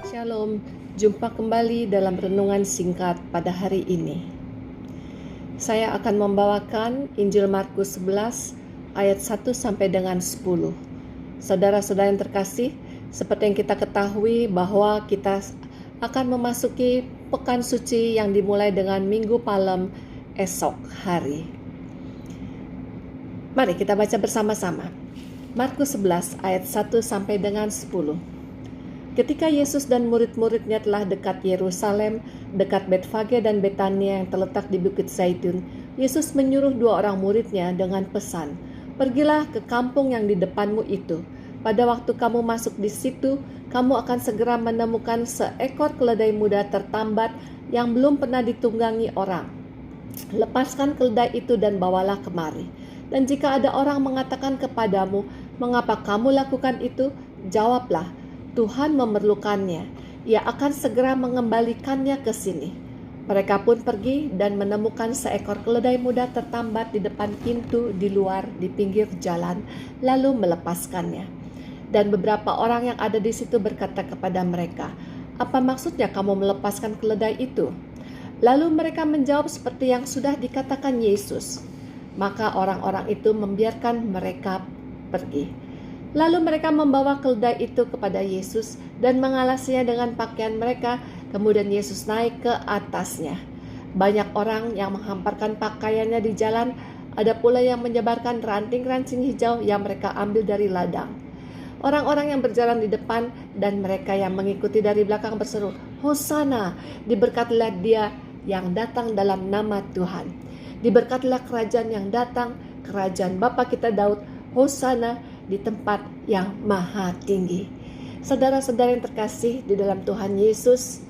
Shalom, jumpa kembali dalam renungan singkat pada hari ini. Saya akan membawakan Injil Markus 11 ayat 1 sampai dengan 10. Saudara-saudara yang terkasih, seperti yang kita ketahui bahwa kita akan memasuki pekan suci yang dimulai dengan Minggu Palem esok hari. Mari kita baca bersama-sama. Markus 11 ayat 1 sampai dengan 10. Ketika Yesus dan murid-muridnya telah dekat Yerusalem, dekat Betfage dan Betania yang terletak di Bukit Zaitun, Yesus menyuruh 2 orang muridnya dengan pesan, "Pergilah ke kampung yang di depanmu itu. Pada waktu kamu masuk di situ, kamu akan segera menemukan seekor keledai muda tertambat yang belum pernah ditunggangi orang. Lepaskan keledai itu dan bawalah kemari. Dan jika ada orang mengatakan kepadamu, 'Mengapa kamu lakukan itu?' Jawablah, 'Tuhan memerlukannya. Ia akan segera mengembalikannya ke sini.' Mereka pun pergi dan menemukan seekor keledai muda tertambat di depan pintu di luar di pinggir jalan, lalu melepaskannya. Dan beberapa orang yang ada di situ berkata kepada mereka, 'Apa maksudnya kamu melepaskan keledai itu?' Lalu mereka menjawab seperti yang sudah dikatakan Yesus. Maka orang-orang itu membiarkan mereka pergi. Lalu mereka membawa keledai itu kepada Yesus dan mengalasinya dengan pakaian mereka. Kemudian Yesus naik ke atasnya. Banyak orang yang menghamparkan pakaiannya di jalan. Ada pula yang menyebarkan ranting-ranting hijau yang mereka ambil dari ladang. Orang-orang yang berjalan di depan dan mereka yang mengikuti dari belakang berseru, "Hosana, diberkatilah dia yang datang dalam nama Tuhan. Diberkatilah kerajaan yang datang, kerajaan Bapa kita Daud. Hosana di tempat yang maha tinggi." Saudara-saudara yang terkasih di dalam Tuhan Yesus,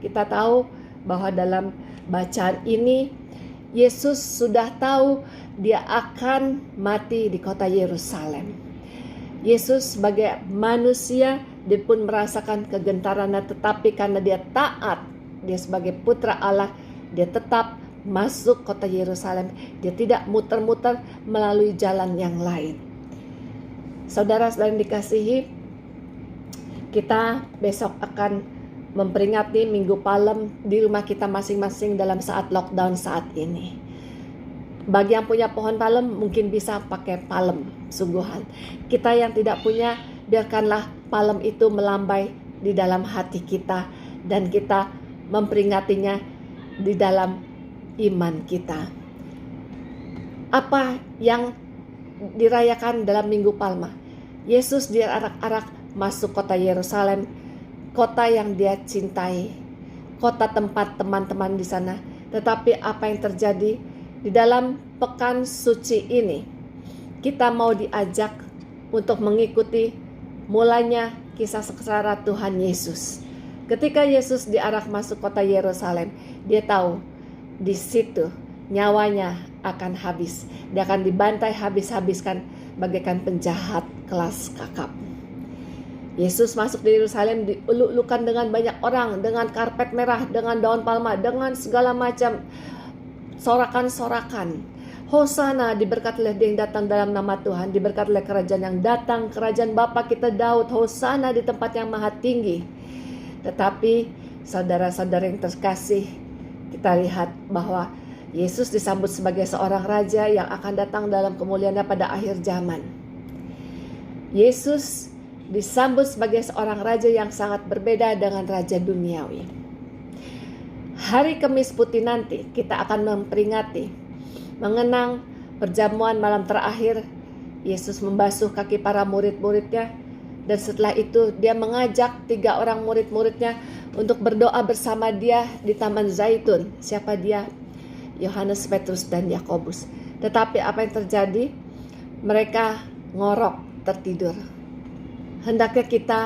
kita tahu bahwa dalam bacaan ini Yesus sudah tahu dia akan mati di kota Yerusalem. Yesus sebagai manusia, dia pun merasakan kegentarannya, tetapi karena dia taat, dia sebagai putra Allah, dia tetap masuk kota Yerusalem. Dia tidak muter-muter melalui jalan yang lain. Saudara-saudara yang dikasihi, kita besok akan memperingati Minggu Palem di rumah kita masing-masing dalam saat lockdown saat ini. Bagi yang punya pohon palem mungkin bisa pakai palem sungguhan. Kita yang tidak punya, biarkanlah palem itu melambai di dalam hati kita dan kita memperingatinya di dalam iman kita. Apa yang dirayakan dalam Minggu Palma? Yesus diarak-arak masuk kota Yerusalem, kota yang dia cintai, kota tempat teman-teman di sana. Tetapi apa yang terjadi di dalam pekan suci ini? Kita mau diajak untuk mengikuti mulanya kisah sengsara Tuhan Yesus. Ketika Yesus diarak masuk kota Yerusalem, dia tahu di situ nyawanya akan habis. Dia akan dibantai habis-habiskan bagaikan penjahat kelas kakap. Yesus masuk di Yerusalem dieluk-elukan dengan banyak orang, dengan karpet merah, dengan daun palma, dengan segala macam sorakan-sorakan. Hosana, diberkatilah dia yang datang dalam nama Tuhan. Diberkatilah kerajaan yang datang, kerajaan Bapa kita Daud. Hosana di tempat yang maha tinggi. Tetapi saudara-saudara yang terkasih, kita lihat bahwa Yesus disambut sebagai seorang raja yang akan datang dalam kemuliaannya pada akhir zaman. Yesus disambut sebagai seorang raja yang sangat berbeda dengan raja duniawi. Hari Kamis Putih nanti kita akan memperingati, mengenang perjamuan malam terakhir. Yesus membasuh kaki para murid-muridnya, dan setelah itu dia mengajak 3 orang murid-muridnya untuk berdoa bersama dia di Taman Zaitun. Siapa dia? Yohanes, Petrus, dan Yakobus. Tetapi apa yang terjadi? Mereka ngorok, tertidur. Hendaknya kita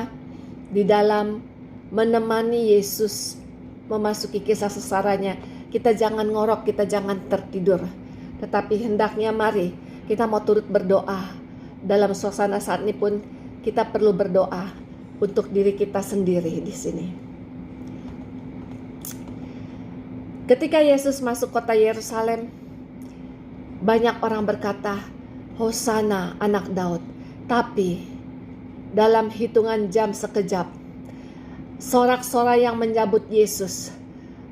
di dalam menemani Yesus memasuki kisah sengsaranya, kita jangan ngorok, kita jangan tertidur. Tetapi hendaknya mari kita mau turut berdoa. Dalam suasana saat ini pun kita perlu berdoa untuk diri kita sendiri di sini. Ketika Yesus masuk kota Yerusalem, Banyak orang berkata, Hosana anak Daud. Tapi dalam hitungan jam sekejap, sorak-sorai yang menyambut Yesus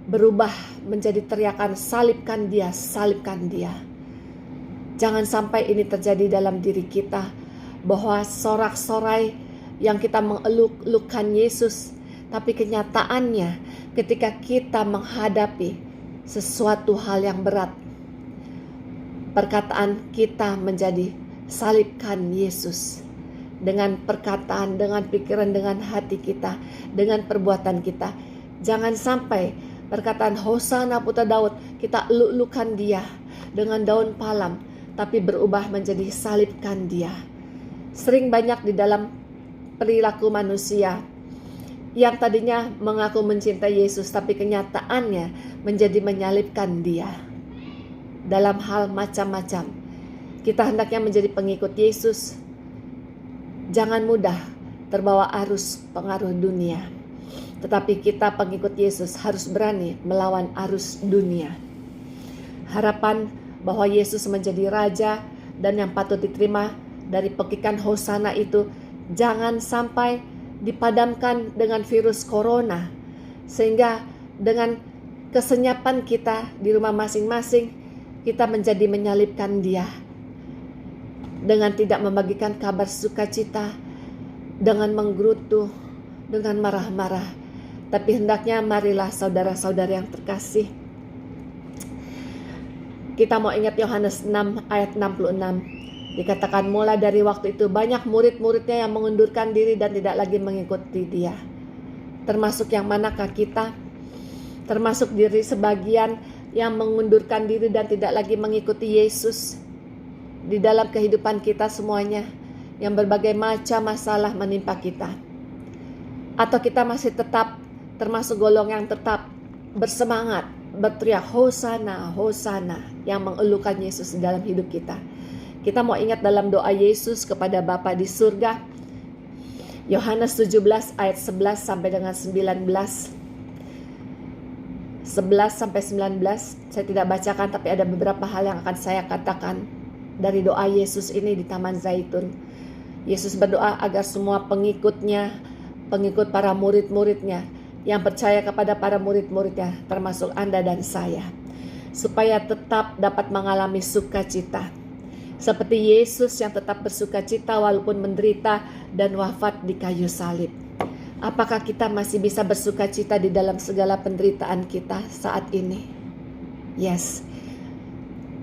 berubah menjadi teriakan, salibkan dia, salibkan dia. Jangan sampai ini terjadi dalam diri kita, bahwa sorak-sorai yang kita mengeluk-elukkan Yesus, tapi kenyataannya ketika kita menghadapi sesuatu hal yang berat, perkataan kita menjadi salibkan Yesus. Dengan perkataan, dengan pikiran, dengan hati kita, dengan perbuatan kita. Jangan sampai perkataan Hosana putra Daud, kita eluk-elukan dia dengan daun palem, tapi berubah menjadi salibkan dia. Sering banyak di dalam perilaku manusia yang tadinya mengaku mencintai Yesus, tapi kenyataannya menjadi menyalibkan dia. Dalam hal macam-macam, kita hendaknya menjadi pengikut Yesus. Jangan mudah terbawa arus pengaruh dunia, tetapi kita pengikut Yesus harus berani melawan arus dunia. Harapan bahwa Yesus menjadi Raja dan yang patut diterima dari pekikan Hosana itu jangan sampai dipadamkan dengan virus corona, sehingga dengan kesenyapan kita di rumah masing-masing, kita menjadi menyalibkan dia dengan tidak membagikan kabar sukacita, dengan menggerutu, dengan marah-marah. Tapi hendaknya marilah saudara-saudara yang terkasih, kita mau ingat Yohanes 6 ayat 66. Dikatakan mulai dari waktu itu banyak murid-muridnya yang mengundurkan diri dan tidak lagi mengikuti dia. Termasuk yang manakah kita? Termasuk diri sebagian yang mengundurkan diri dan tidak lagi mengikuti Yesus. Di dalam kehidupan kita semuanya, yang berbagai macam masalah menimpa kita. Atau kita masih tetap termasuk golongan yang tetap bersemangat, berteriak Hosana, Hosana, yang mengeluhkan Yesus di dalam hidup kita. Kita mau ingat dalam doa Yesus kepada Bapa di surga, Yohanes 17 ayat 11 sampai dengan 19. 11 sampai 19 saya tidak bacakan, tapi ada beberapa hal yang akan saya katakan dari doa Yesus ini di Taman Zaitun. Yesus berdoa agar semua pengikutnya, pengikut para murid-muridnya, yang percaya kepada para murid-muridnya, termasuk Anda dan saya, supaya tetap dapat mengalami sukacita. Seperti Yesus yang tetap bersukacita walaupun menderita dan wafat di kayu salib. Apakah kita masih bisa bersukacita di dalam segala penderitaan kita saat ini? Yes.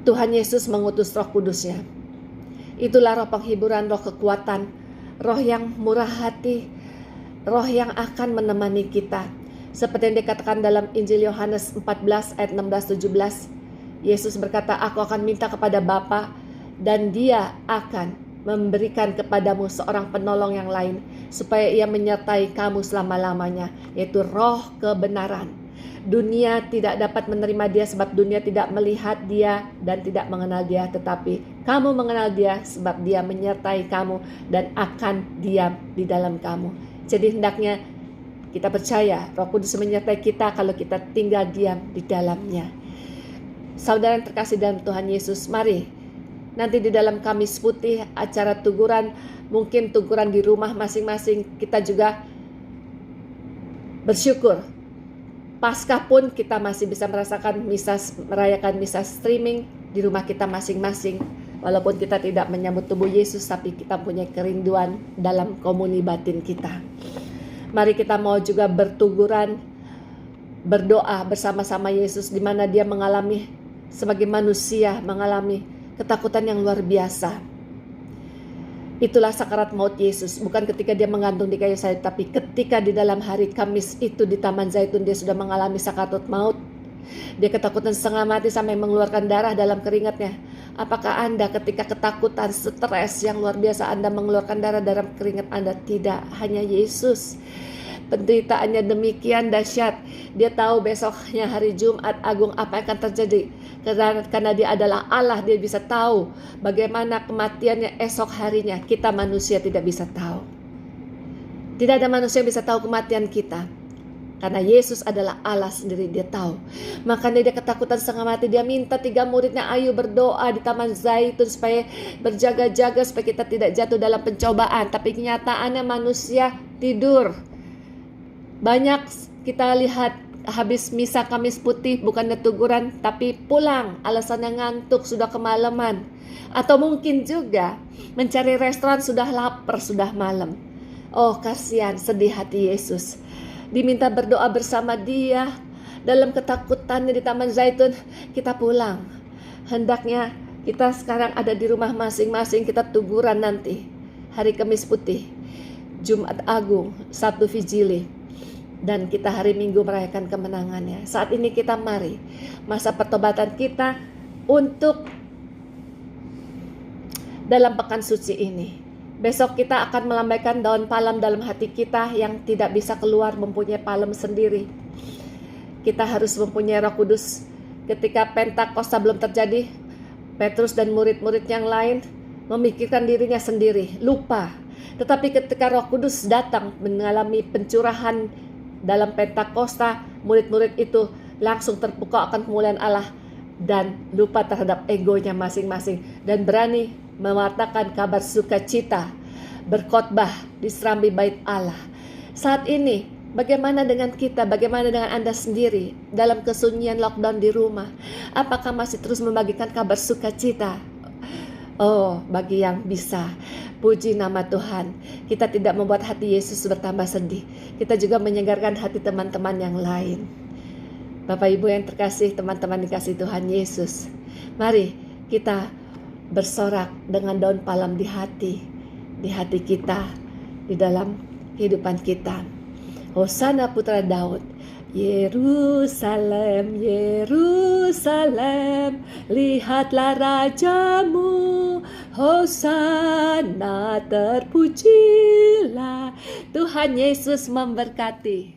Tuhan Yesus mengutus Roh Kudus-Nya. Itulah roh penghiburan, roh kekuatan, roh yang murah hati, roh yang akan menemani kita. Seperti yang dikatakan dalam Injil Yohanes 14 ayat 16-17. Yesus berkata, aku akan minta kepada Bapa dan dia akan memberikan kepadamu seorang penolong yang lain, supaya ia menyertai kamu selama-lamanya, yaitu roh kebenaran. Dunia tidak dapat menerima dia sebab dunia tidak melihat dia dan tidak mengenal dia, tetapi kamu mengenal dia sebab dia menyertai kamu dan akan diam di dalam kamu. Jadi hendaknya kita percaya Roh Kudus menyertai kita kalau kita tinggal diam di dalamnya. Saudara yang terkasih dalam Tuhan Yesus, mari nanti di dalam Kamis Putih acara tuguran, mungkin tuguran di rumah masing-masing, kita juga bersyukur. Paskah pun kita masih bisa merasakan merayakan misa streaming di rumah kita masing-masing. Walaupun kita tidak menyambut tubuh Yesus, tapi kita punya kerinduan dalam komuni batin kita. Mari kita mau juga bertuguran, berdoa bersama-sama Yesus, di mana dia mengalami sebagai manusia, mengalami ketakutan yang luar biasa. Itulah sakarat maut Yesus, bukan ketika dia menggantung di kayu salib, tapi ketika di dalam hari Kamis itu di Taman Zaitun dia sudah mengalami sakarat maut. Dia ketakutan setengah mati sampai mengeluarkan darah dalam keringatnya. Apakah Anda ketika ketakutan, stres yang luar biasa Anda mengeluarkan darah dalam keringat Anda? Tidak, hanya Yesus. Penderitaannya demikian dahsyat. Dia tahu besoknya hari Jumat Agung apa yang akan terjadi. Karena dia adalah Allah, dia bisa tahu bagaimana kematiannya esok harinya. Kita manusia tidak bisa tahu. Tidak ada manusia yang bisa tahu kematian kita. Karena Yesus adalah Allah sendiri, dia tahu. Makanya dia ketakutan setengah mati. Dia minta 3 muridnya, ayo berdoa di Taman Zaitun supaya berjaga-jaga supaya kita tidak jatuh dalam pencobaan. Tapi kenyataannya manusia tidur. Banyak kita lihat habis misa Kamis Putih bukannya teguran tapi pulang, alasannya ngantuk, sudah kemalaman. Atau mungkin juga mencari restoran, sudah lapar, sudah malam. Oh kasihan, sedih hati Yesus. Diminta berdoa bersama dia dalam ketakutannya di Taman Zaitun. Kita pulang. Hendaknya kita sekarang ada di rumah masing-masing, kita teguran nanti hari Kamis Putih, Jumat Agung, Sabtu Vigili, dan kita hari Minggu merayakan kemenangannya. Saat ini kita mari masa pertobatan kita untuk dalam pekan suci ini. Besok kita akan melambaikan daun palem dalam hati kita yang tidak bisa keluar mempunyai palem sendiri. Kita harus mempunyai Roh Kudus. Ketika Pentakosta belum terjadi, Petrus dan murid-murid yang lain memikirkan dirinya sendiri, lupa. Tetapi ketika Roh Kudus datang mengalami pencurahan dalam Pentakosta, murid-murid itu langsung terpukau akan kemuliaan Allah dan lupa terhadap egonya masing-masing dan berani mewartakan kabar sukacita, berkhotbah di serambi bait Allah. Saat ini bagaimana dengan kita? Bagaimana dengan Anda sendiri dalam kesunyian lockdown di rumah? Apakah masih terus membagikan kabar sukacita? Oh, bagi yang bisa, puji nama Tuhan. Kita tidak membuat hati Yesus bertambah sedih. Kita juga menyegarkan hati teman-teman yang lain. Bapak Ibu yang terkasih, teman-teman dikasih Tuhan Yesus, mari kita bersorak dengan daun palem di hati kita, di dalam kehidupan kita. Hosana putra Daud. Yerusalem, Yerusalem, lihatlah rajamu. Hosana, terpujilah. Tuhan Yesus memberkati.